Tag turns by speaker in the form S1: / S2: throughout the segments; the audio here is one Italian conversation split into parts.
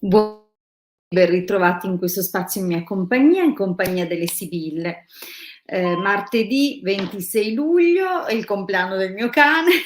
S1: Buon Ben ritrovati in questo spazio in compagnia delle Sibille. Martedì 26 luglio è il compleanno del mio cane, me ne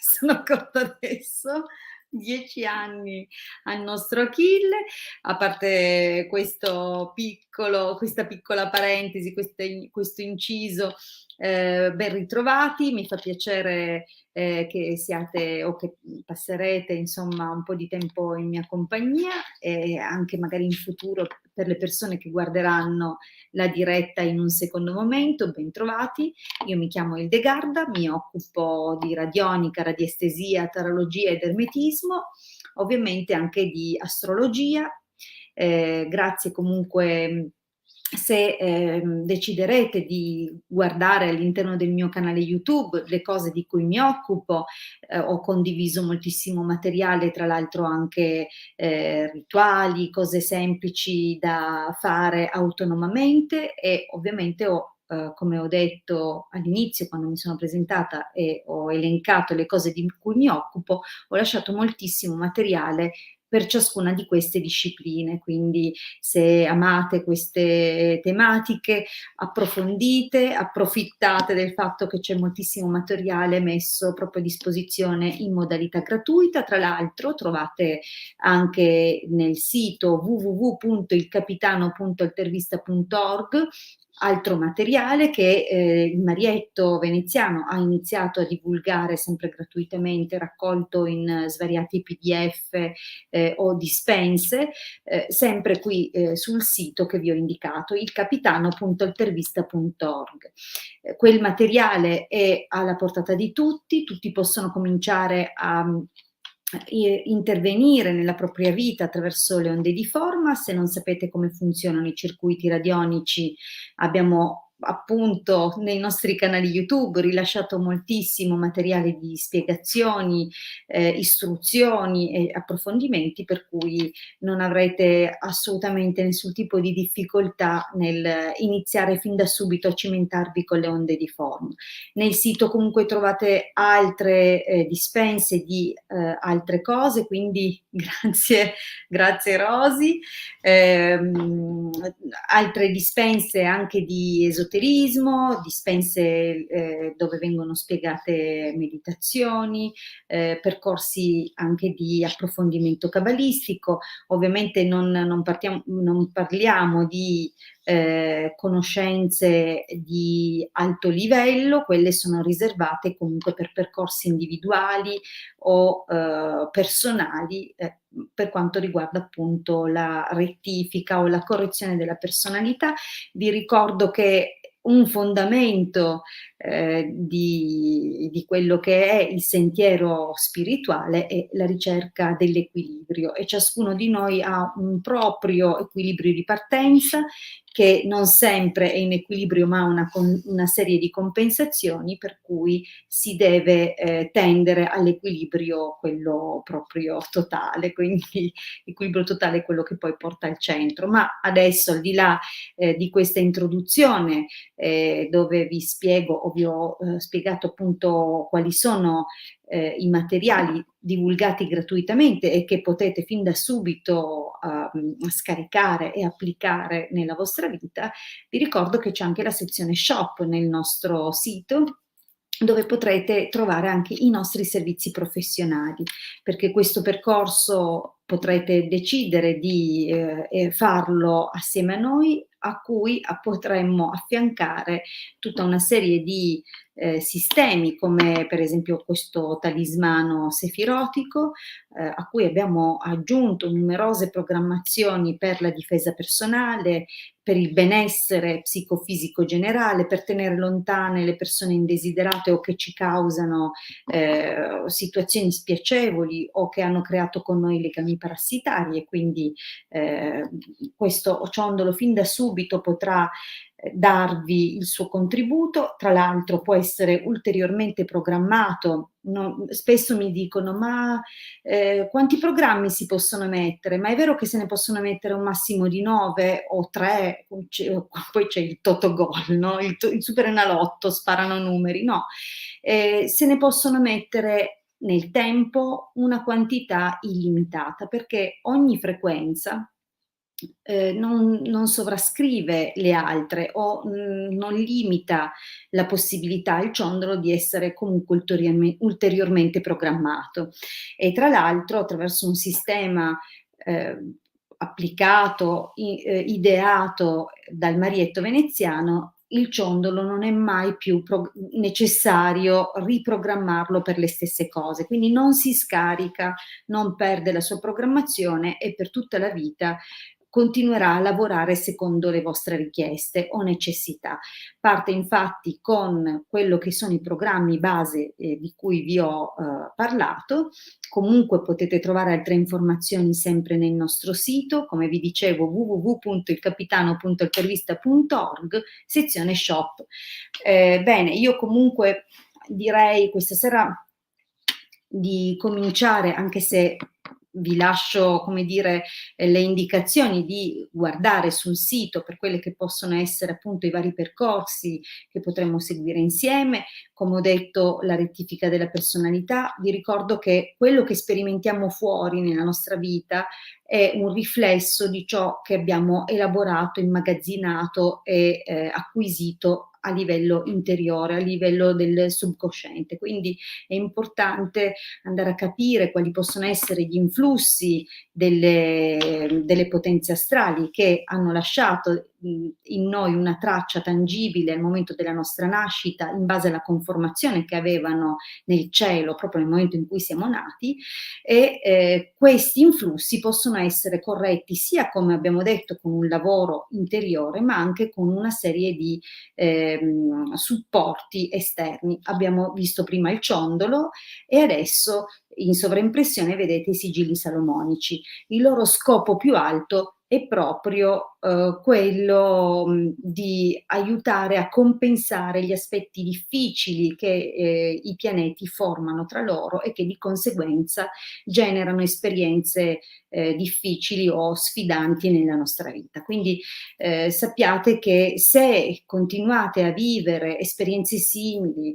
S1: sono accorta adesso, 10 anni al nostro Achille. A parte questa piccola parentesi, questo inciso, ben ritrovati, mi fa piacere che siate o che passerete insomma un po' di tempo in mia compagnia e anche magari in futuro per le persone che guarderanno la diretta in un secondo momento, bentrovati. Io mi chiamo Ildegarda, mi occupo di radionica, radiestesia, tarologia ed ermetismo, ovviamente anche di astrologia. Grazie comunque se deciderete di guardare all'interno del mio canale YouTube le cose di cui mi occupo. Ho condiviso moltissimo materiale, tra l'altro anche rituali, cose semplici da fare autonomamente e ovviamente come ho detto all'inizio quando mi sono presentata e ho elencato le cose di cui mi occupo, ho lasciato moltissimo materiale per ciascuna di queste discipline, quindi se amate queste tematiche, approfondite, approfittate del fatto che c'è moltissimo materiale messo proprio a disposizione in modalità gratuita. Tra l'altro trovate anche nel sito www.ilcapitano.altervista.org altro materiale che il Marietto Veneziano ha iniziato a divulgare sempre gratuitamente, raccolto in svariati PDF o dispense, sempre qui sul sito che vi ho indicato, ilcapitano.altervista.org. Quel materiale è alla portata di tutti, tutti possono cominciare a intervenire nella propria vita attraverso le onde di forma. Se non sapete come funzionano i circuiti radionici, abbiamo appunto nei nostri canali YouTube rilasciato moltissimo materiale di spiegazioni, istruzioni e approfondimenti, per cui non avrete assolutamente nessun tipo di difficoltà nel iniziare fin da subito a cimentarvi con le onde di forma. Nel sito comunque trovate altre dispense di altre cose, quindi grazie Rosi. Altre dispense anche di esoterismo, dispense dove vengono spiegate meditazioni, percorsi anche di approfondimento cabalistico. Ovviamente non parliamo di conoscenze di alto livello, quelle sono riservate comunque per percorsi individuali o personali, per quanto riguarda appunto la rettifica o la correzione della personalità. Vi ricordo che un fondamento di quello che è il sentiero spirituale è la ricerca dell'equilibrio, e ciascuno di noi ha un proprio equilibrio di partenza che non sempre è in equilibrio, ma ha una serie di compensazioni, per cui si deve tendere all'equilibrio, quello proprio totale, quindi l'equilibrio totale è quello che poi porta al centro. Ma adesso, al di là di questa introduzione, dove vi spiego o vi ho spiegato appunto quali sono i materiali divulgati gratuitamente e che potete fin da subito scaricare e applicare nella vostra vita, vi ricordo che c'è anche la sezione shop nel nostro sito, dove potrete trovare anche i nostri servizi professionali, perché questo percorso potrete decidere di farlo assieme a noi, a cui potremmo affiancare tutta una serie di sistemi, come per esempio questo talismano sefirotico, a cui abbiamo aggiunto numerose programmazioni per la difesa personale, per il benessere psicofisico generale, per tenere lontane le persone indesiderate o che ci causano situazioni spiacevoli o che hanno creato con noi legami parassitari, e quindi questo ciondolo fin da subito potrà darvi il suo contributo. Tra l'altro può essere ulteriormente programmato. Spesso mi dicono: ma quanti programmi si possono mettere? Ma è vero che se ne possono mettere un massimo di 9 o 3? Poi c'è il Totogol, no? Il Superenalotto, sparano numeri. No, se ne possono mettere nel tempo una quantità illimitata, perché ogni frequenza non sovrascrive le altre o non limita la possibilità al ciondolo di essere comunque ulteriormente programmato. E tra l'altro attraverso un sistema applicato, ideato dal Marietto veneziano, il ciondolo non è mai più necessario riprogrammarlo per le stesse cose, quindi non si scarica, non perde la sua programmazione e per tutta la vita continuerà a lavorare secondo le vostre richieste o necessità. Parte infatti con quello che sono i programmi base di cui vi ho parlato. Comunque potete trovare altre informazioni sempre nel nostro sito, come vi dicevo, www.ilcapitano.intervista.org, sezione shop. Bene, io comunque direi questa sera di cominciare, anche se vi lascio, come dire, le indicazioni di guardare sul sito per quelle che possono essere appunto i vari percorsi che potremmo seguire insieme. Come ho detto, la rettifica della personalità. Vi ricordo che quello che sperimentiamo fuori nella nostra vita è un riflesso di ciò che abbiamo elaborato, immagazzinato e acquisito a livello interiore, a livello del subconsciente. Quindi è importante andare a capire quali possono essere gli influssi delle potenze astrali che hanno lasciato in noi una traccia tangibile al momento della nostra nascita, in base alla conformazione che avevano nel cielo proprio nel momento in cui siamo nati, e questi influssi possono essere corretti sia, come abbiamo detto, con un lavoro interiore, ma anche con una serie di supporti esterni. Abbiamo visto prima il ciondolo e adesso in sovraimpressione vedete i sigilli salomonici. Il loro scopo più alto è proprio quello di aiutare a compensare gli aspetti difficili che i pianeti formano tra loro e che di conseguenza generano esperienze difficili o sfidanti nella nostra vita. Quindi sappiate che se continuate a vivere esperienze simili,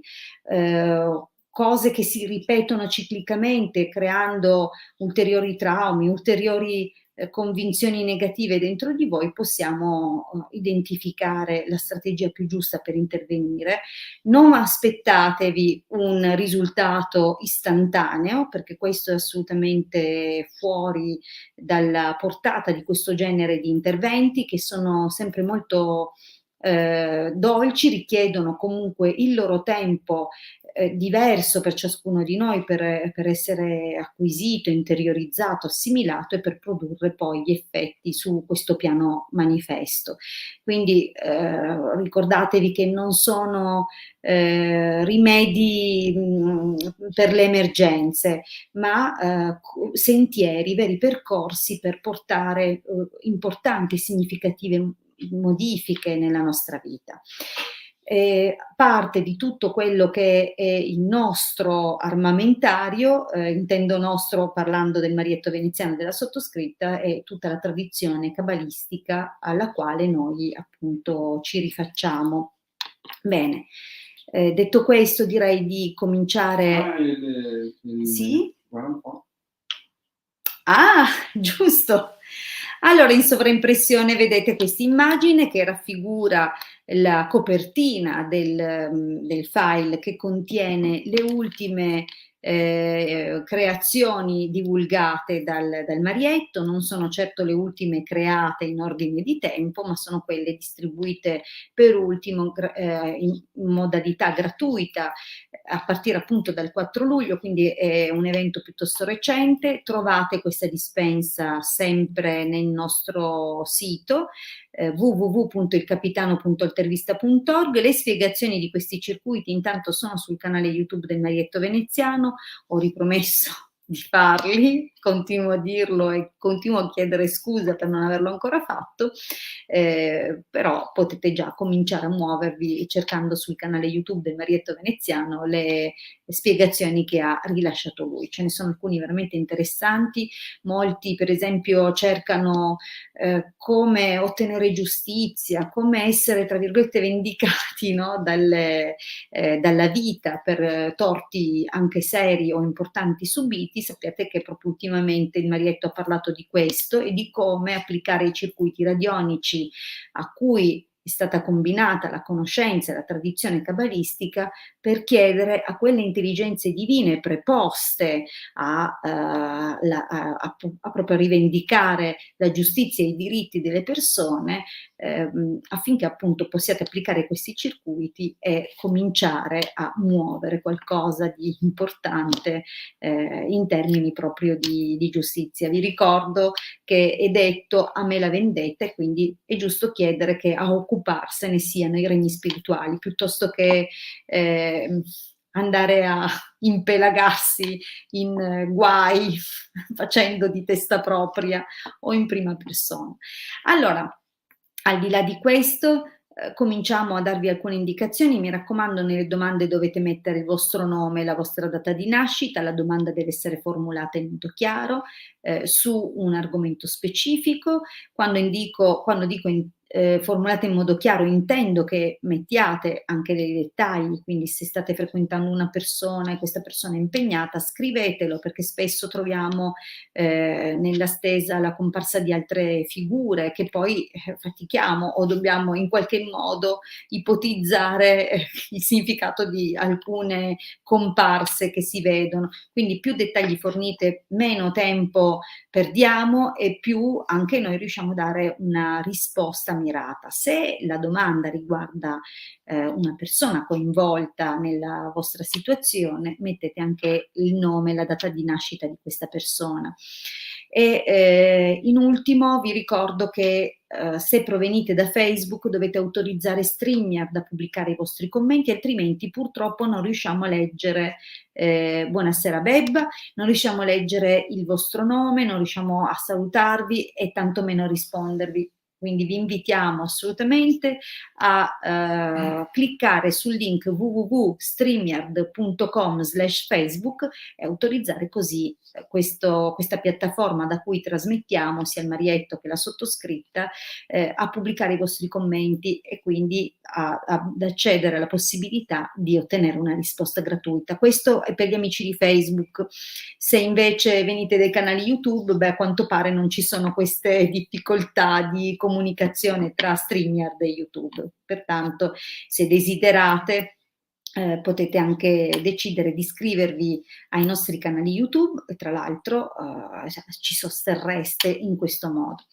S1: cose che si ripetono ciclicamente, creando ulteriori traumi, ulteriori convinzioni negative dentro di voi, possiamo identificare la strategia più giusta per intervenire. Non aspettatevi un risultato istantaneo, perché questo è assolutamente fuori dalla portata di questo genere di interventi, che sono sempre molto dolci, richiedono comunque il loro tempo diverso per ciascuno di noi per essere acquisito, interiorizzato, assimilato e per produrre poi gli effetti su questo piano manifesto. Quindi ricordatevi che non sono rimedi per le emergenze, ma sentieri, veri percorsi per portare importanti e significative modifiche nella nostra vita. Parte di tutto quello che è il nostro armamentario, intendo nostro parlando del Marietto veneziano della sottoscritta, e tutta la tradizione cabalistica alla quale noi appunto ci rifacciamo. Bene, detto questo direi di cominciare. Sì?
S2: Guarda un po'.
S1: Ah, giusto! Allora, in sovraimpressione vedete questa immagine che raffigura la copertina del file che contiene le ultime creazioni divulgate dal Marietto. Non sono certo le ultime create in ordine di tempo, ma sono quelle distribuite per ultimo in modalità gratuita a partire appunto dal 4 luglio, quindi è un evento piuttosto recente. Trovate questa dispensa sempre nel nostro sito www.ilcapitano.intervista.org. Le spiegazioni di questi circuiti intanto sono sul canale YouTube del Marietto veneziano, ho ripromesso di farli continuo a dirlo e continuo a chiedere scusa per non averlo ancora fatto, però potete già cominciare a muovervi cercando sul canale YouTube del Marietto Veneziano le spiegazioni che ha rilasciato lui. Ce ne sono alcuni veramente interessanti, molti per esempio cercano come ottenere giustizia, come essere tra virgolette vendicati, no? Dalla vita per torti anche seri o importanti subiti. Sappiate che proprio ultimamente il Marietto ha parlato di questo e di come applicare i circuiti radionici a cui è stata combinata la conoscenza e la tradizione cabalistica per chiedere a quelle intelligenze divine preposte a proprio rivendicare la giustizia e i diritti delle persone, affinché appunto possiate applicare questi circuiti e cominciare a muovere qualcosa di importante in termini proprio di giustizia. Vi ricordo che è detto a me la vendetta e quindi è giusto chiedere che a occuparsene siano i regni spirituali piuttosto che andare a impelagarsi in guai facendo di testa propria o in prima persona. Allora, al di là di questo, cominciamo a darvi alcune indicazioni. Mi raccomando, nelle domande dovete mettere il vostro nome e la vostra data di nascita. La domanda deve essere formulata in modo chiaro, su un argomento specifico. Quando dico formulate in modo chiaro, intendo che mettiate anche dei dettagli, quindi se state frequentando una persona e questa persona è impegnata, scrivetelo, perché spesso troviamo nella stesa la comparsa di altre figure che poi fatichiamo o dobbiamo in qualche modo ipotizzare il significato di alcune comparse che si vedono. Quindi più dettagli fornite, meno tempo perdiamo e più anche noi riusciamo a dare una risposta mirata. Se la domanda riguarda una persona coinvolta nella vostra situazione, mettete anche il nome e la data di nascita di questa persona. E in ultimo vi ricordo che se provenite da Facebook dovete autorizzare StreamYard a pubblicare i vostri commenti, altrimenti purtroppo non riusciamo a leggere buonasera Bebba, non riusciamo a leggere il vostro nome, non riusciamo a salutarvi e tantomeno a rispondervi. Quindi vi invitiamo assolutamente a cliccare sul link www.streamyard.com/Facebook e autorizzare così questa piattaforma da cui trasmettiamo, sia il Marietto che la sottoscritta, a pubblicare i vostri commenti e quindi ad accedere alla possibilità di ottenere una risposta gratuita. Questo è per gli amici di Facebook. Se invece venite dai canali YouTube, beh, a quanto pare non ci sono queste difficoltà di comunicazione tra StreamYard e YouTube. Pertanto, se desiderate, potete anche decidere di iscrivervi ai nostri canali YouTube e tra l'altro ci sosterreste in questo modo.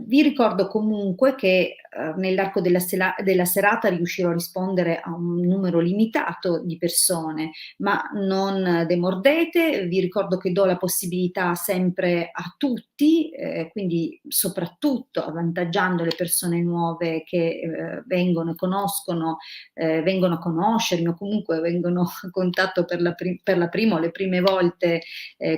S1: Vi ricordo comunque che nell'arco della serata riuscirò a rispondere a un numero limitato di persone, ma non demordete. Vi ricordo che do la possibilità sempre a tutti, quindi soprattutto avvantaggiando le persone nuove che vengono e conoscono, vengono a conoscermi o comunque vengono a contatto per la prima o le prime volte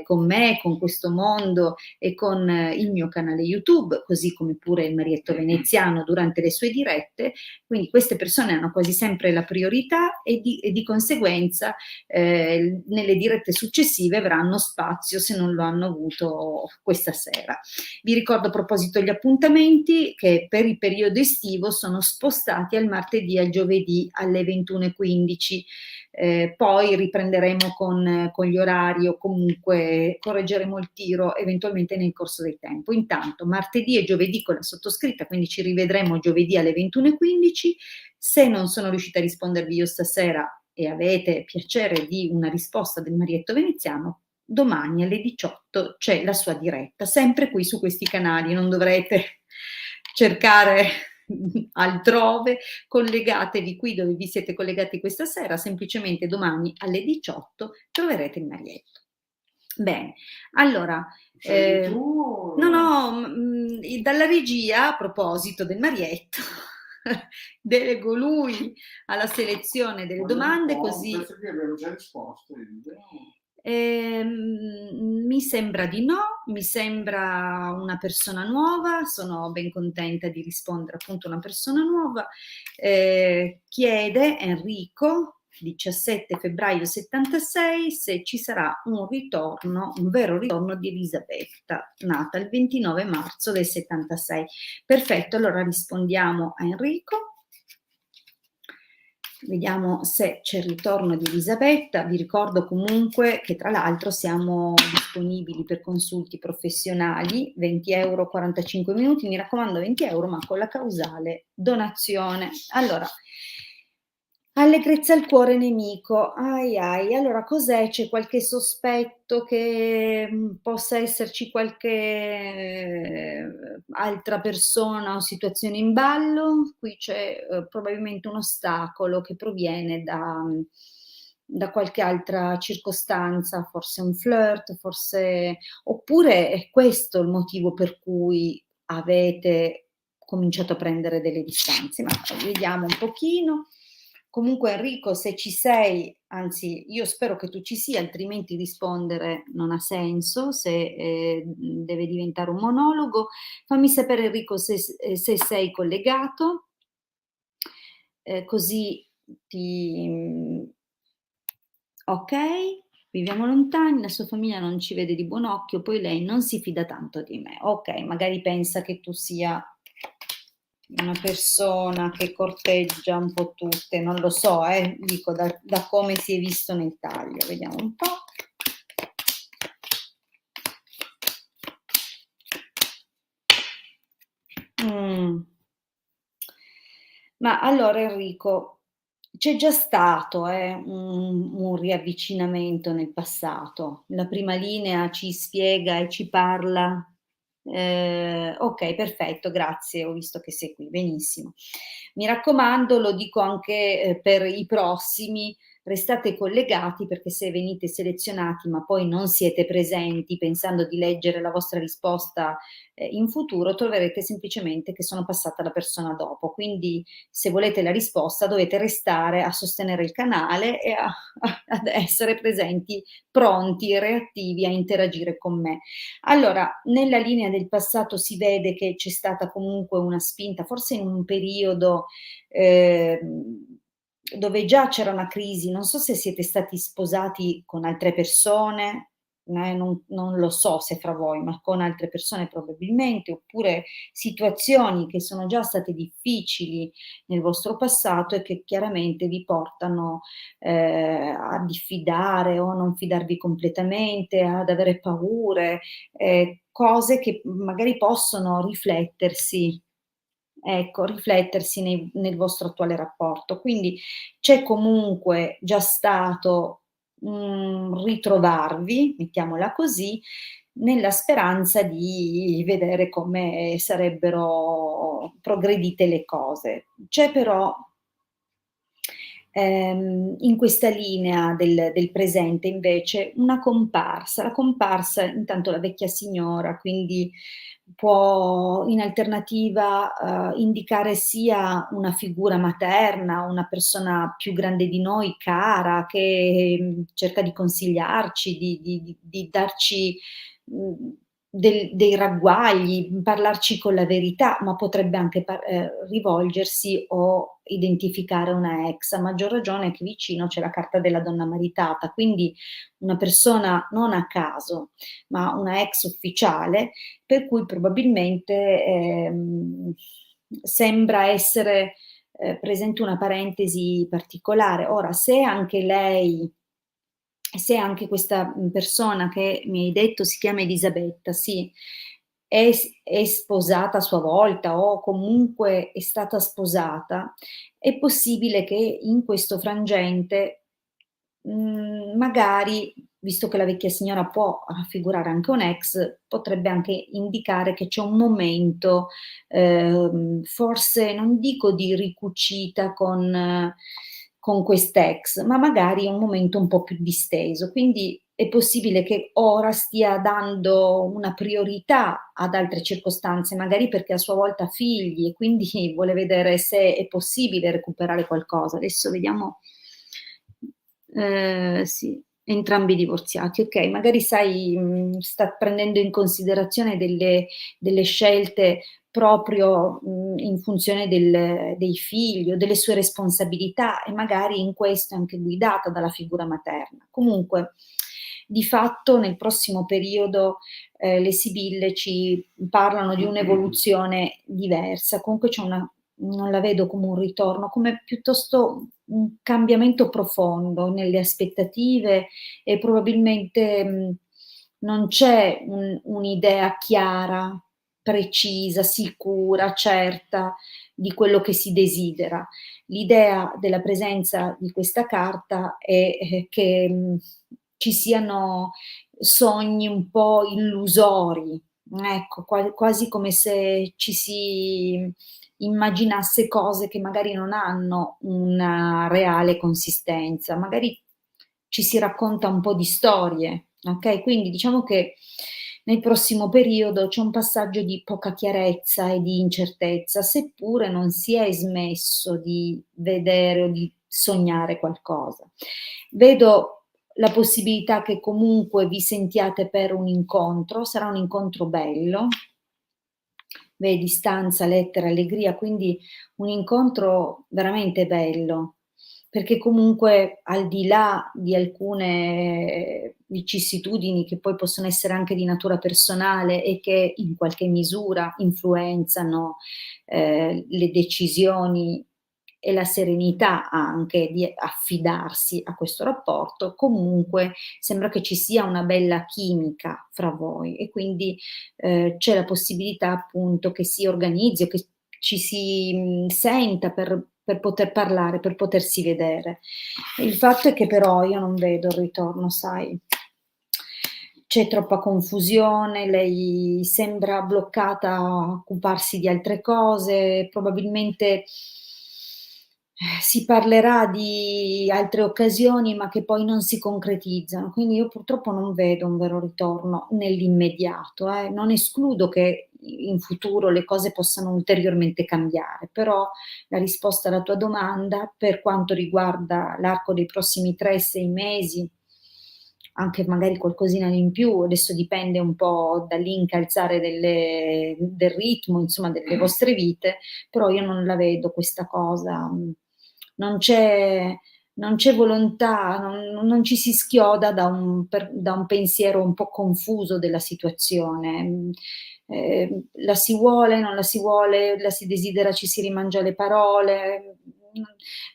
S1: con me, con questo mondo e con il mio canale YouTube, così come pure il Marietto Veneziano durante le sue dirette. Quindi queste persone hanno quasi sempre la priorità e di conseguenza nelle dirette successive avranno spazio se non lo hanno avuto questa sera. Vi ricordo a proposito gli appuntamenti che per il periodo estivo sono spostati al martedì e al giovedì alle 21:15. Poi riprenderemo con gli orari o comunque correggeremo il tiro eventualmente nel corso del tempo. Intanto martedì e giovedì con la sottoscritta, quindi ci rivedremo giovedì alle 21:15. Se non sono riuscita a rispondervi io stasera e avete piacere di una risposta del Marietto Veneziano, domani alle 18 c'è la sua diretta, sempre qui su questi canali, non dovrete cercare altrove, collegatevi qui dove vi siete collegati questa sera, semplicemente domani alle 18 troverete il Marietto. Bene, allora, dalla regia, a proposito del Marietto, delego lui alla selezione delle domande, così...
S2: Penso che abbiamo già risposto, vediamo.
S1: Mi sembra di no, mi sembra una persona nuova, sono ben contenta di rispondere appunto a una persona nuova. Chiede Enrico, 17 febbraio 76, se ci sarà un ritorno, un vero ritorno di Elisabetta, nata il 29 marzo del 76. Perfetto, allora rispondiamo a Enrico. Vediamo se c'è il ritorno di Elisabetta. Vi ricordo comunque che tra l'altro siamo disponibili per consulti professionali, 20 euro 45 minuti, mi raccomando 20 euro ma con la causale donazione. Allora, allegrezza al cuore nemico, ai ai, allora cos'è? C'è qualche sospetto che possa esserci qualche altra persona o situazione in ballo? Qui c'è probabilmente un ostacolo che proviene da qualche altra circostanza, forse un flirt, forse oppure è questo il motivo per cui avete cominciato a prendere delle distanze. Ma vediamo un pochino. Comunque Enrico, se ci sei, anzi io spero che tu ci sia, altrimenti rispondere non ha senso, se deve diventare un monologo. Fammi sapere Enrico se sei collegato, così ti... Ok, viviamo lontani, la sua famiglia non ci vede di buon occhio, poi lei non si fida tanto di me. Ok, magari pensa che tu sia una persona che corteggia un po' tutte, non lo so, dico da come si è visto nel taglio, vediamo un po'. Ma allora Enrico, c'è già stato un riavvicinamento nel passato. La prima linea ci spiega e ci parla. Ok, perfetto, grazie, ho visto che sei qui, benissimo. Mi raccomando, lo dico anche per i prossimi, restate collegati perché se venite selezionati ma poi non siete presenti pensando di leggere la vostra risposta in futuro, troverete semplicemente che sono passata la persona dopo. Quindi se volete la risposta dovete restare a sostenere il canale e ad essere presenti, pronti e reattivi a interagire con me. Allora, nella linea del passato si vede che c'è stata comunque una spinta, forse in un periodo dove già c'era una crisi, non so se siete stati sposati con altre persone, non lo so se fra voi, ma con altre persone probabilmente, oppure situazioni che sono già state difficili nel vostro passato e che chiaramente vi portano a diffidare o a non fidarvi completamente, ad avere paure, cose che magari possono riflettersi. Ecco, riflettersi nel vostro attuale rapporto. Quindi c'è comunque già stato ritrovarvi, mettiamola così, nella speranza di vedere come sarebbero progredite le cose. C'è però in questa linea del presente invece una comparsa. La comparsa, intanto la vecchia signora, quindi può in alternativa indicare sia una figura materna, una persona più grande di noi, cara, che cerca di consigliarci, di darci dei ragguagli, parlarci con la verità, ma potrebbe anche rivolgersi o identificare una ex. A maggior ragione che vicino c'è la carta della donna maritata, quindi una persona non a caso, ma una ex ufficiale, per cui probabilmente sembra essere presente una parentesi particolare. Ora, se anche questa persona che mi hai detto si chiama Elisabetta, sì, è sposata a sua volta o comunque è stata sposata, è possibile che in questo frangente, magari, visto che la vecchia signora può raffigurare anche un ex, potrebbe anche indicare che c'è un momento, forse non dico di ricucita con quest'ex, ma magari un momento un po' più disteso. Quindi è possibile che ora stia dando una priorità ad altre circostanze, magari perché a sua volta ha figli e quindi vuole vedere se è possibile recuperare qualcosa. Adesso vediamo. Sì, Entrambi divorziati, okay. Magari sai, sta prendendo in considerazione delle scelte proprio, in funzione dei figli o delle sue responsabilità e magari in questo è anche guidata dalla figura materna. Comunque, di fatto nel prossimo periodo, le sibille ci parlano di un'evoluzione diversa. Comunque c'è una non la vedo come un ritorno, come piuttosto un cambiamento profondo nelle aspettative e probabilmente, non c'è un'idea chiara, precisa, sicura, certa di quello che si desidera. L'idea della presenza di questa carta è, che, ci siano sogni un po' illusori, ecco, quasi come se ci si immaginasse cose che magari non hanno una reale consistenza, magari ci si racconta un po' di storie, okay, quindi diciamo che nel prossimo periodo c'è un passaggio di poca chiarezza e di incertezza, seppure non si è smesso di vedere o di sognare qualcosa. Vedo la possibilità che comunque vi sentiate per un incontro, sarà un incontro bello, vedi stanza, lettera, allegria, quindi un incontro veramente bello, perché comunque al di là di alcune vicissitudini che poi possono essere anche di natura personale e che in qualche misura influenzano, le decisioni e la serenità anche di affidarsi a questo rapporto, comunque sembra che ci sia una bella chimica fra voi e quindi c'è la possibilità appunto che si organizzi o che ci si, senta per poter parlare, per potersi vedere. Il fatto è che però io non vedo il ritorno, sai. C'è troppa confusione, lei sembra bloccata a occuparsi di altre cose, probabilmente, si parlerà di altre occasioni, ma che poi non si concretizzano. Quindi io purtroppo non vedo un vero ritorno nell'immediato, eh. Non escludo che i in futuro le cose possano ulteriormente cambiare, però la risposta alla tua domanda, per quanto riguarda l'arco dei prossimi 3, 6 mesi, anche magari qualcosina in più, adesso dipende un po' dall'incalzare del ritmo, insomma, delle vostre vite, però io non la vedo questa cosa, non c'è non c'è volontà, non ci si schioda da un pensiero un po' confuso della situazione. La si vuole, non la si vuole, la si desidera, ci si rimangia le parole,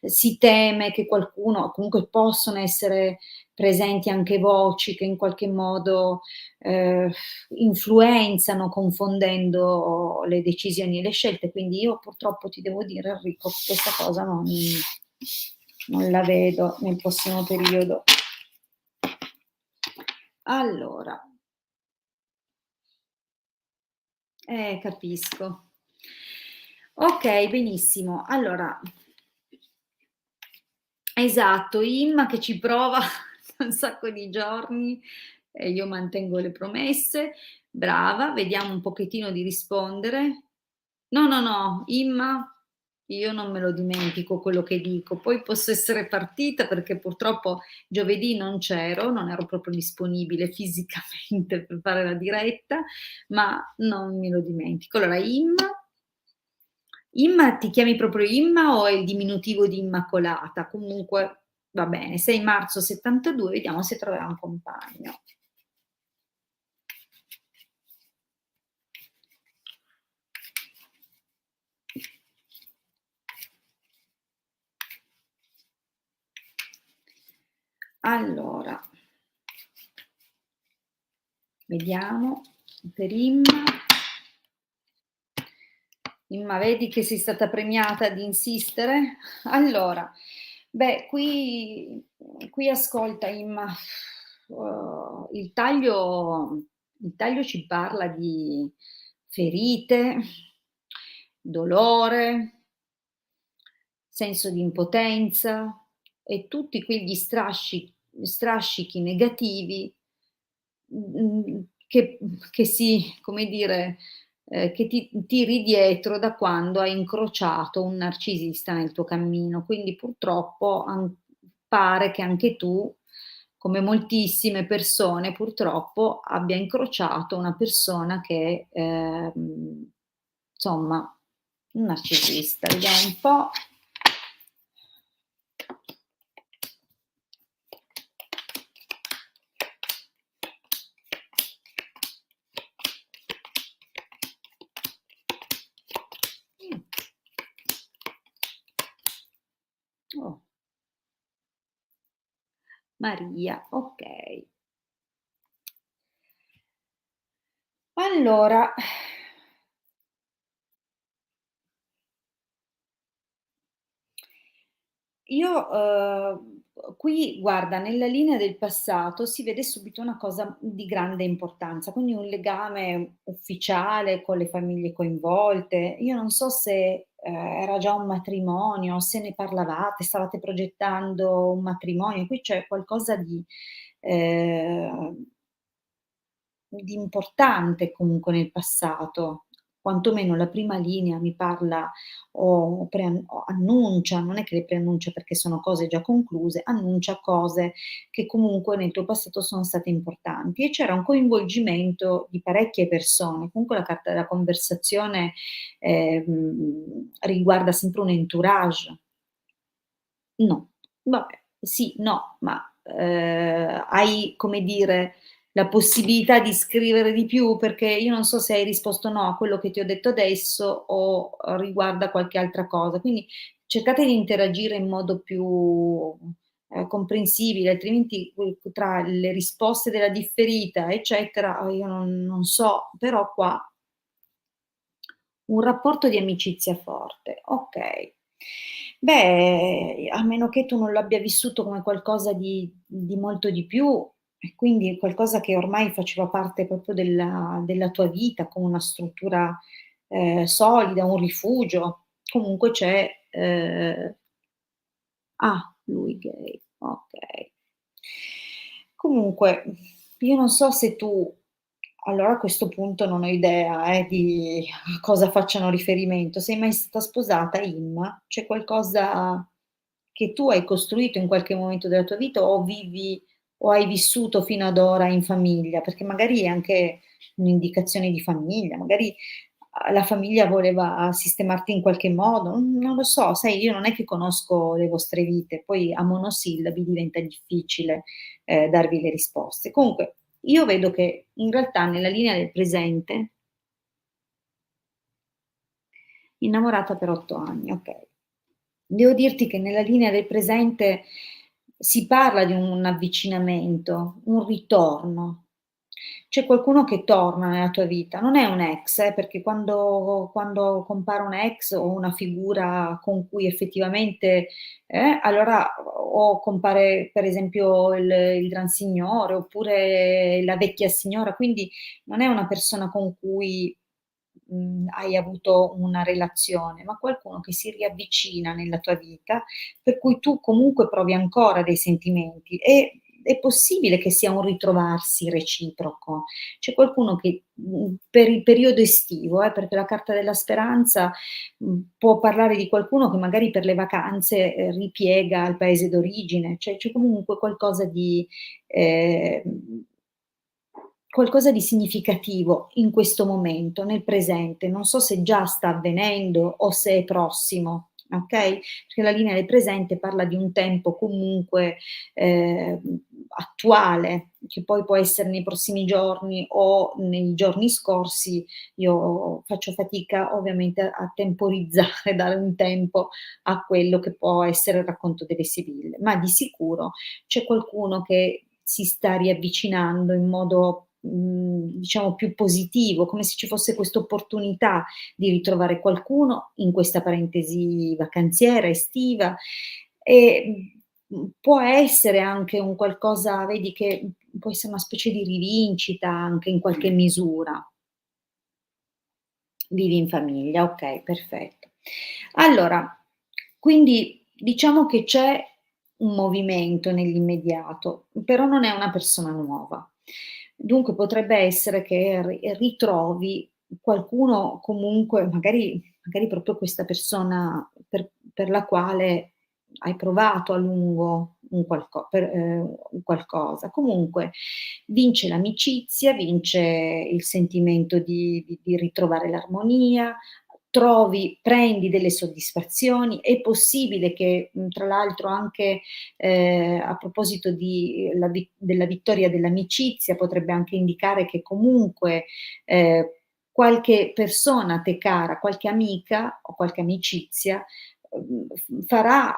S1: si teme che qualcuno comunque possono essere presenti anche voci che in qualche modo, influenzano confondendo le decisioni e le scelte. Quindi io purtroppo ti devo dire Enrico, che questa cosa non la vedo nel prossimo periodo. Allora, capisco. Okay, benissimo. Allora esatto, Imma che ci prova da un sacco di giorni e io mantengo le promesse. Brava, vediamo un pochettino di rispondere. No, no, no, Imma, io non me lo dimentico quello che dico. Poi posso essere partita perché purtroppo giovedì non c'ero, non ero proprio disponibile fisicamente per fare la diretta, ma non me lo dimentico. Allora, Imma ti chiami proprio Imma o è il diminutivo di Immacolata? Comunque va bene, 6 marzo '72, vediamo se troverà un compagno. Allora, vediamo per Imma. Imma, vedi che sei stata premiata di insistere? Allora, beh, qui ascolta Imma, il taglio ci parla di ferite, dolore, senso di impotenza e tutti quegli strascichi negativi, che si come dire, che ti tiri dietro da quando hai incrociato un narcisista nel tuo cammino. Quindi purtroppo pare che anche tu come moltissime persone purtroppo, abbia incrociato una persona che, insomma, un narcisista. Vediamo un po'. Mh. Oh, Maria, okay. Allora, io, qui guarda, nella linea del passato si vede subito una cosa di grande importanza, quindi un legame ufficiale con le famiglie coinvolte. Io non so se, era già un matrimonio, se ne parlavate, stavate progettando un matrimonio. Qui c'è qualcosa ehm di importante comunque nel passato, quantomeno la prima linea mi parla o annuncia, non è che le preannuncia perché sono cose già concluse, annuncia cose che comunque nel tuo passato sono state importanti e c'era un coinvolgimento di parecchie persone. Comunque la carta della conversazione, riguarda sempre un entourage. No, vabbè, sì, no, ma, hai, come dire, la possibilità di scrivere di più? Perché io non so se hai risposto no a quello che ti ho detto adesso o riguarda qualche altra cosa. Quindi cercate di interagire in modo più, comprensibile, altrimenti tra le risposte della differita, eccetera, io non so, però qua un rapporto di amicizia forte, okay. Beh, a meno che tu non l'abbia vissuto come qualcosa di molto di più e quindi qualcosa che ormai faceva parte proprio della tua vita, come una struttura, solida, un rifugio. Comunque c'è, lui gay, okay. Comunque, io non so se tu allora a questo punto non ho idea, di a cosa facciano riferimento. Sei mai stata sposata, Imma? C'è qualcosa che tu hai costruito in qualche momento della tua vita o vivi o hai vissuto fino ad ora in famiglia? Perché magari è anche un'indicazione di famiglia, magari la famiglia voleva sistemarti in qualche modo, non lo so, sai io non è che conosco le vostre vite, poi a monosillabi diventa difficile, darvi le risposte. Comunque io vedo che in realtà nella linea del presente innamorata per 8 anni, okay. Devo dirti che nella linea del presente si parla di un avvicinamento, un ritorno. C'è qualcuno che torna nella tua vita, non è un ex, perché quando compare un ex o una figura con cui effettivamente allora o compare per esempio il gran signore, oppure la vecchia signora, quindi non è una persona con cui hai avuto una relazione, ma qualcuno che si riavvicina nella tua vita, per cui tu comunque provi ancora dei sentimenti e è possibile che sia un ritrovarsi reciproco. C'è qualcuno che, per il periodo estivo, perché la carta della speranza, può parlare di qualcuno che magari per le vacanze, ripiega al paese d'origine, cioè c'è comunque ehm qualcosa di significativo in questo momento, nel presente. Non so se già sta avvenendo o se è prossimo, okay, perché la linea del presente parla di un tempo comunque, attuale, che poi può essere nei prossimi giorni o nei giorni scorsi. Io faccio fatica ovviamente a temporizzare, dare un tempo a quello che può essere il racconto delle sibille, ma di sicuro c'è qualcuno che si sta riavvicinando in modo, diciamo più positivo, come se ci fosse quest'opportunità di ritrovare qualcuno in questa parentesi vacanziera, estiva e, può essere anche un qualcosa vedi che può essere una specie di rivincita anche in qualche misura. Vivi in famiglia, okay, perfetto. Allora, quindi diciamo che c'è un movimento nell'immediato, però non è una persona nuova. Dunque potrebbe essere che ritrovi qualcuno comunque magari proprio questa persona per la quale hai provato a lungo, un qualcosa. Comunque vince l'amicizia, vince il sentimento di ritrovare l'armonia, prendi delle soddisfazioni. È possibile che, tra l'altro anche, a proposito della vittoria dell'amicizia, potrebbe anche indicare che comunque, qualche persona a te cara, qualche amica o qualche amicizia, farà,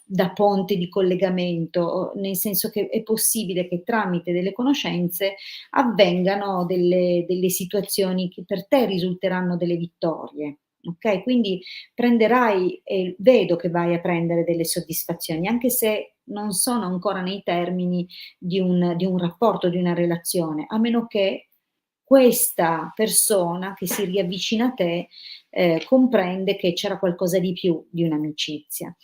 S1: da ponte di collegamento, nel senso che è possibile che tramite delle conoscenze avvengano delle situazioni che per te risulteranno delle vittorie, okay, quindi prenderai e vedo che vai a prendere delle soddisfazioni, anche se non sono ancora nei termini di un rapporto, di una relazione, a meno che questa persona che si riavvicina a te, comprende che c'era qualcosa di più di un'amicizia.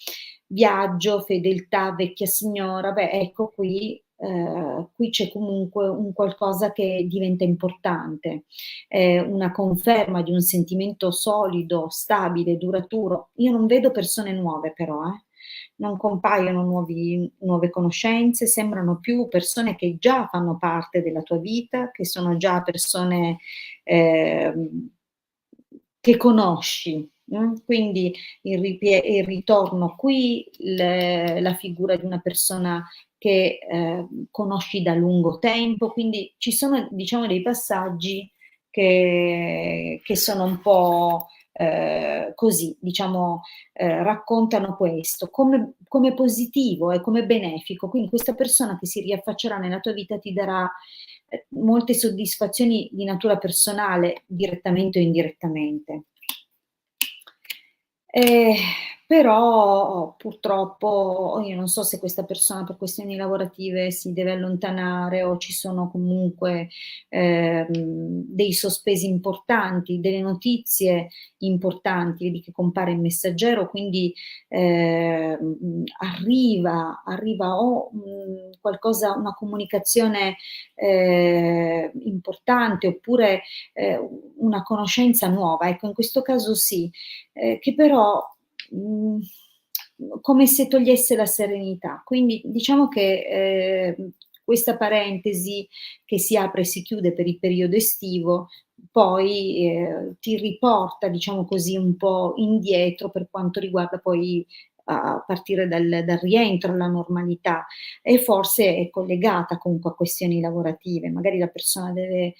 S1: Viaggio, fedeltà, vecchia signora, beh ecco qui c'è comunque un qualcosa che diventa importante, una conferma di un sentimento solido, stabile, duraturo. Io non vedo persone nuove però, non compaiono nuove conoscenze, sembrano più persone che già fanno parte della tua vita, che sono già persone, ehm, che conosci, quindi il ritorno qui, la figura di una persona che, conosci da lungo tempo, quindi ci sono diciamo dei passaggi che sono un po', così, diciamo, raccontano questo come positivo e come benefico. Quindi questa persona che si riaffaccerà nella tua vita ti darà, molte soddisfazioni di natura personale, direttamente o indirettamente. Ehm, Però purtroppo io non so se questa persona per questioni lavorative si deve allontanare o ci sono comunque, dei sospesi importanti, delle notizie importanti, vedi che compare il messaggero, quindi, arriva o, qualcosa una comunicazione, importante oppure, una conoscenza nuova. Ecco, in questo caso sì, che però, mhmm, come se togliesse la serenità. Quindi diciamo che, questa parentesi che si apre e si chiude per il periodo estivo, poi, ti riporta, diciamo così, un po' indietro per quanto riguarda poi a partire dal rientro alla normalità e forse è collegata comunque a questioni lavorative. Magari la persona deve,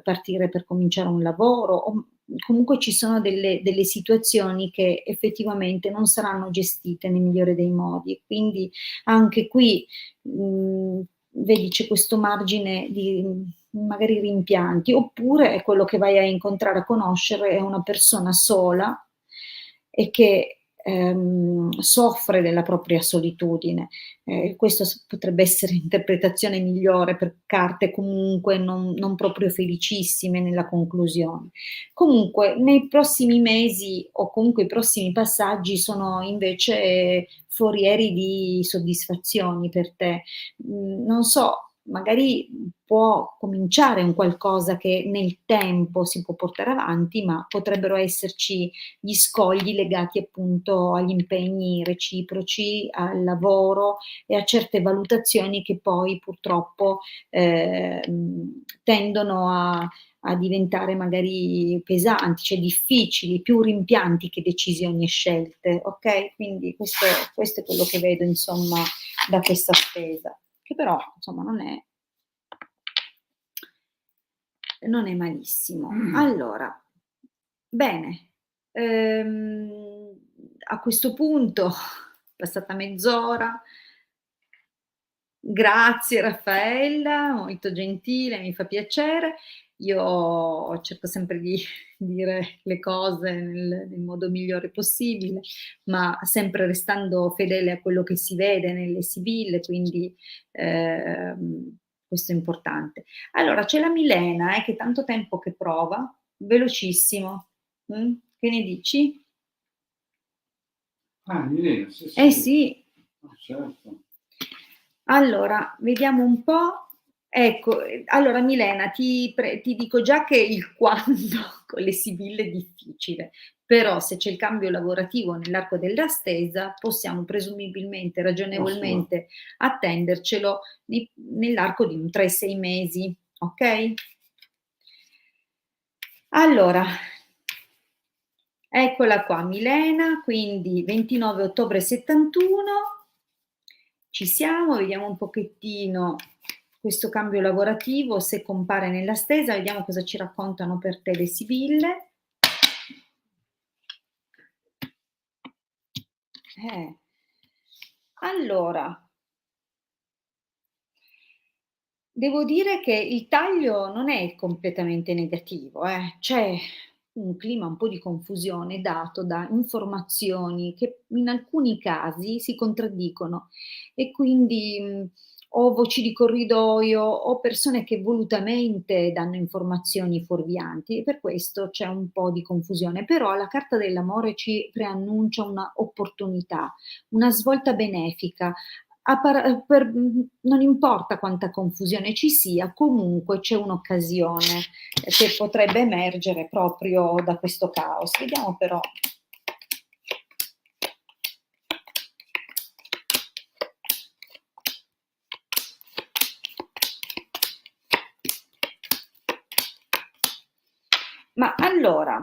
S1: partire per cominciare un lavoro o comunque ci sono delle situazioni che effettivamente non saranno gestite nel migliore dei modi e quindi anche qui, vedi c'è questo margine di, magari rimpianti, oppure è quello che vai a incontrare, a conoscere è una persona sola e che, soffre della propria solitudine. Questo potrebbe essere l'interpretazione migliore per carte comunque non proprio felicissime nella conclusione. Comunque nei prossimi mesi o comunque i prossimi passaggi sono invece forieri di soddisfazioni per te. Non so, magari può cominciare un qualcosa che nel tempo si può portare avanti, ma potrebbero esserci gli scogli legati appunto agli impegni reciproci, al lavoro e a certe valutazioni che poi purtroppo, tendono a diventare magari pesanti, cioè difficili, più rimpianti che decisioni e scelte, okay? Quindi questo è quello che vedo insomma da questa spesa, che però insomma non è malissimo. Allora, bene, a questo punto, passata mezz'ora, grazie Raffaella, molto gentile, mi fa piacere. Io cerco sempre di dire le cose nel modo migliore possibile, ma sempre restando fedele a quello che si vede nelle sibille, quindi, questo è importante. Allora c'è la Milena, che è tanto tempo che prova, velocissimo. Che ne dici?
S2: Milena, sì,
S1: Eh
S2: sì.
S1: sì.
S2: Certo.
S1: Allora, vediamo un po'. Ecco, allora Milena ti dico già che il quando con le sibille è difficile, però se c'è il cambio lavorativo nell'arco della stesa possiamo presumibilmente, ragionevolmente attendercelo nell'arco di un 3-6 mesi, ok? Allora, eccola qua Milena, quindi 29 ottobre 71, ci siamo, vediamo un pochettino questo cambio lavorativo, se compare nella stesa, vediamo cosa ci raccontano per te le sibille. Allora, devo dire che il taglio non è completamente negativo, c'è un clima un po' di confusione dato da informazioni che in alcuni casi si contraddicono e quindi, o voci di corridoio o persone che volutamente danno informazioni fuorvianti e per questo c'è un po' di confusione. Però la carta dell'amore ci preannuncia una opportunità, una svolta benefica, non importa quanta confusione ci sia, comunque c'è un'occasione che potrebbe emergere proprio da questo caos. Vediamo però. Ma allora,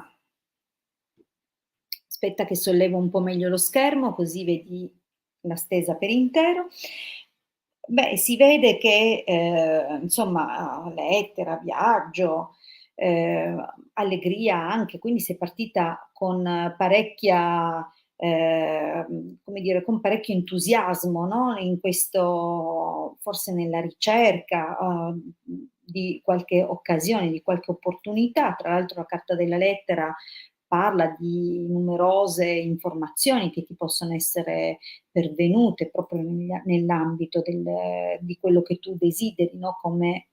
S1: aspetta che sollevo un po' meglio lo schermo così vedi la stesa per intero. Beh, si vede che, insomma, lettera, viaggio, allegria anche, quindi sei partita con parecchia, come dire, con parecchio entusiasmo, no, in questo forse nella ricerca, di qualche occasione, di qualche opportunità. Tra l'altro la carta della lettera parla di numerose informazioni che ti possono essere pervenute proprio nell'ambito di quello che tu desideri, no, come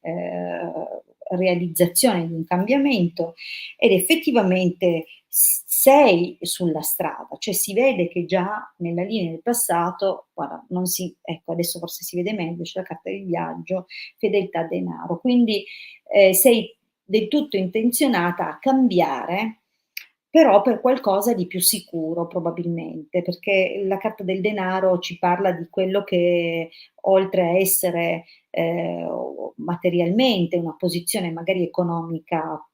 S1: realizzazione di un cambiamento ed effettivamente sei sulla strada, cioè si vede che già nella linea del passato, guarda, non si, ecco, adesso forse si vede meglio, c'è la carta del viaggio, fedeltà denaro, quindi sei del tutto intenzionata a cambiare, però per qualcosa di più sicuro probabilmente, perché la carta del denaro ci parla di quello che oltre a essere materialmente una posizione magari economica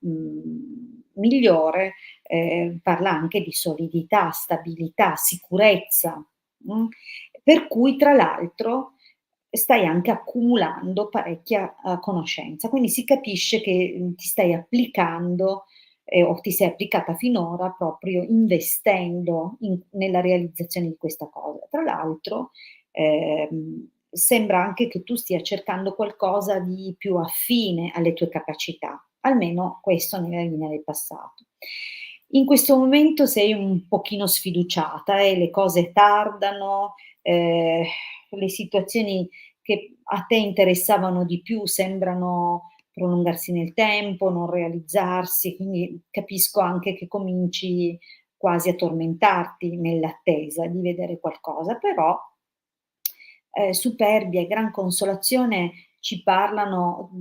S1: migliore, parla anche di solidità, stabilità, sicurezza, per cui tra l'altro stai anche accumulando parecchia conoscenza, quindi si capisce che ti stai applicando o ti sei applicata finora proprio investendo nella realizzazione di questa cosa. Tra l'altro, sembra anche che tu stia cercando qualcosa di più affine alle tue capacità, almeno questo nella linea del passato. In questo momento sei un pochino sfiduciata, le cose tardano, le situazioni che a te interessavano di più sembrano prolungarsi nel tempo, non realizzarsi, quindi capisco anche che cominci quasi a tormentarti nell'attesa di vedere qualcosa, però superbia e gran consolazione ci parlano,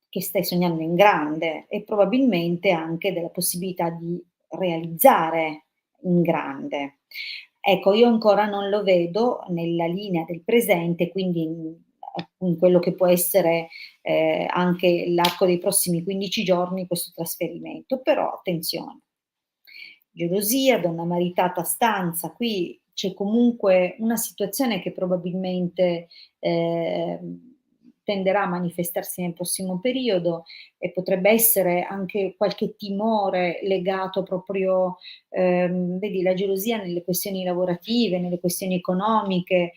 S1: che stai sognando in grande e probabilmente anche della possibilità di realizzare in grande. Ecco, io ancora non lo vedo nella linea del presente, quindi in quello che può essere anche l'arco dei prossimi 15 giorni questo trasferimento, però attenzione. Gelosia, donna maritata stanza, qui c'è comunque una situazione che probabilmente tenderà a manifestarsi nel prossimo periodo e potrebbe essere anche qualche timore legato proprio, vedi, la gelosia nelle questioni lavorative, nelle questioni economiche,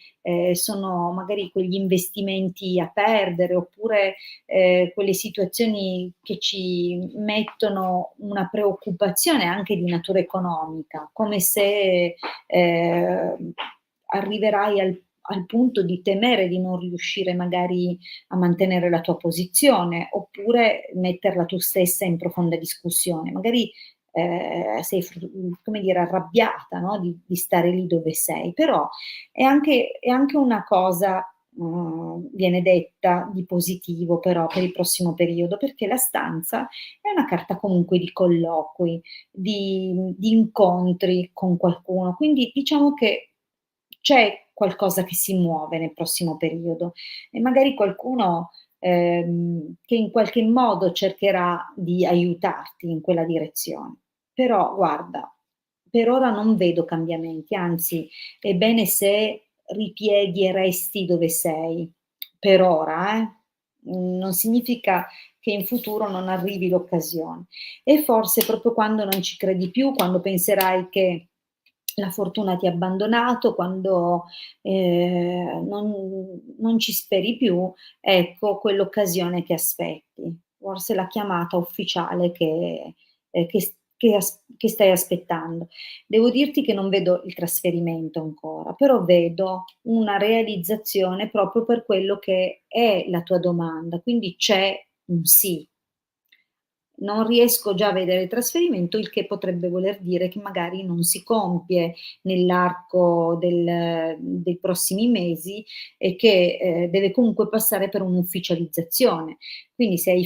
S1: sono magari quegli investimenti a perdere oppure quelle situazioni che ci mettono una preoccupazione anche di natura economica, come se arriverai al punto di temere di non riuscire magari a mantenere la tua posizione, oppure metterla tu stessa in profonda discussione. Magari sei come dire, arrabbiata, no, di stare lì dove sei, però è anche una cosa viene detta di positivo però per il prossimo periodo, perché la stanza è una carta comunque di colloqui, di incontri con qualcuno, quindi diciamo che c'è qualcosa che si muove nel prossimo periodo e magari qualcuno, che in qualche modo cercherà di aiutarti in quella direzione. Però guarda, per ora non vedo cambiamenti, anzi è bene se ripieghi e resti dove sei, per ora non significa che in futuro non arrivi l'occasione. E forse proprio quando non ci credi più, quando penserai che la fortuna ti ha abbandonato, quando, non ci speri più, ecco quell'occasione che aspetti. Forse la chiamata ufficiale che stai aspettando. Devo dirti che non vedo il trasferimento ancora, però vedo una realizzazione proprio per quello che è la tua domanda, quindi c'è un sì. Non riesco già a vedere il trasferimento, il che potrebbe voler dire che magari non si compie nell'arco dei prossimi mesi e che, deve comunque passare per un'ufficializzazione. Quindi se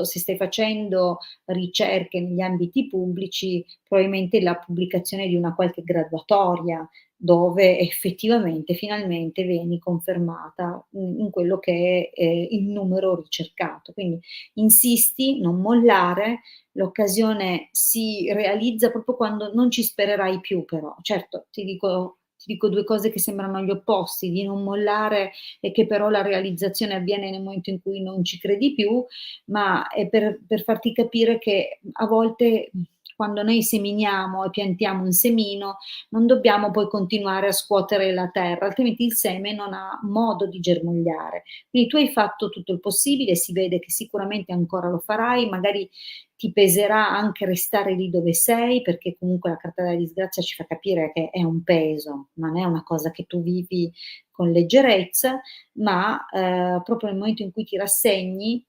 S1: stai facendo ricerche negli ambiti pubblici, probabilmente la pubblicazione di una qualche graduatoria, dove effettivamente, finalmente vieni confermata in quello che è, il numero ricercato. Quindi insisti, non mollare, l'occasione si realizza proprio quando non ci spererai più però. Certo, ti dico 2 cose che sembrano gli opposti, di non mollare e che però la realizzazione avviene nel momento in cui non ci credi più, ma è per farti capire che a volte, quando noi seminiamo e piantiamo un semino, non dobbiamo poi continuare a scuotere la terra, altrimenti il seme non ha modo di germogliare. Quindi tu hai fatto tutto il possibile, si vede che sicuramente ancora lo farai, magari ti peserà anche restare lì dove sei, perché comunque la carta della disgrazia ci fa capire che è un peso, non è una cosa che tu vivi con leggerezza, ma, proprio nel momento in cui ti rassegni,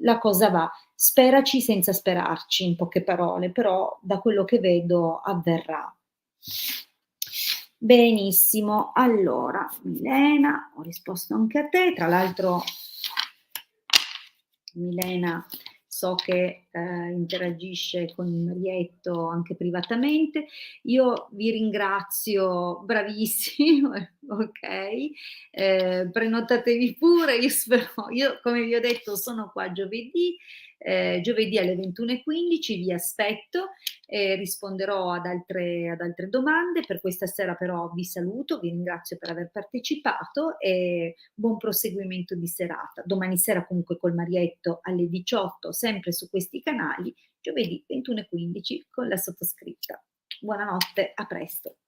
S1: la cosa va. Speraci senza sperarci, in poche parole, però da quello che vedo avverrà. Benissimo, allora Milena, ho risposto anche a te, tra l'altro Milena so che, interagisce con Marietto anche privatamente. Io vi ringrazio, bravissimo, okay, prenotatevi pure, io come vi ho detto sono qua giovedì alle 21:15, vi aspetto e risponderò ad altre domande. Per questa sera però vi saluto, vi ringrazio per aver partecipato e buon proseguimento di serata. Domani sera comunque col Marietto alle 18, sempre su questi canali, giovedì 21:15 con la sottoscritta. Buonanotte, a presto.